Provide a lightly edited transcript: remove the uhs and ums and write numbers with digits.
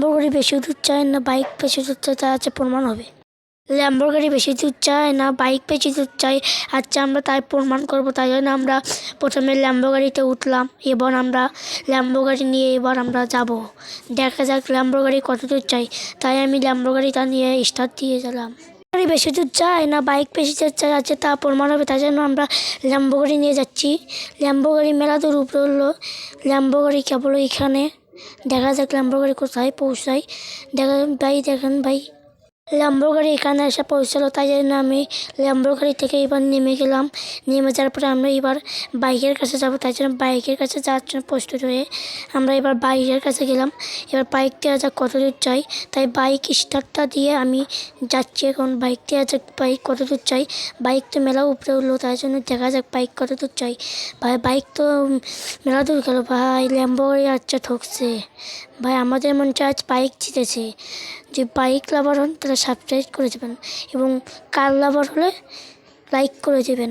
Lamborghini বেশি দূর চায় না বাইক বেশি দূর চায় তা আছে প্রমাণ হবে। ল্যাম্বরগিনি বেশি দূর চায় না বাইক বেশি দূর চাই। আচ্ছা আমরা তাই প্রমাণ করবো। তাই জন্য আমরা প্রথমে ল্যাম্বরগিনিতে উঠলাম। এবার আমরা ল্যাম্বরগিনি নিয়ে এবার আমরা যাব। দেখা যাক ল্যাম্বরগিনি কত দূর চাই। তাই আমি ল্যাম্বরগিনিটা নিয়ে স্টার্ট দিয়ে গেলাম। গাড়ি বেশি দূর চায় না বাইক বেশি দূর চাই আছে তা প্রমাণ হবে। তাই জন্য আমরা ল্যাম্বরগিনি নিয়ে যাচ্ছি। ল্যাম্বরগিনি মেলা দূর উপরে উঠলো। ল্যাম্বরগিনি কেবল এখানে। দেখা যাক ল্যাম্বরগিনি কোথায় পৌঁছায়। দেখেন ভাই ল্যাম্বরগিনি এখানে এসে পৌঁছালো। তাই জন্য আমি ল্যাম্বরগিনি থেকে এবার নেমে গেলাম। নেমে যাওয়ার পরে আমরা এবার বাইকের কাছে যাব। তাই জন্য বাইকের কাছে যাওয়ার জন্য প্রস্তুত হয়ে আমরা এবার বাইকের কাছে গেলাম। এবার বাইক দেওয়া যাক কত দূর চাই। তাই বাইক স্টার্টটা দিয়ে আমি যাচ্ছি এখন। বাইক দেওয়া যাক বাইক কত দূর চাই। বাইক তো মেলা উপরে উঠলো। তাই জন্য দেখা যাক বাইক কত দূর চাই। ভাই বাইক তো মেলা দূর গেল। ভাই ল্যাম্বরগিনি আচ্ছা ঠকছে। ভাই আমাদের মনে হচ্ছে আজ বাইক জিতেছে। যে বাইক লাভার হন তারা সাবস্ক্রাইব করে দেবেন এবং কার লাভার হলে লাইক করে দেবেন।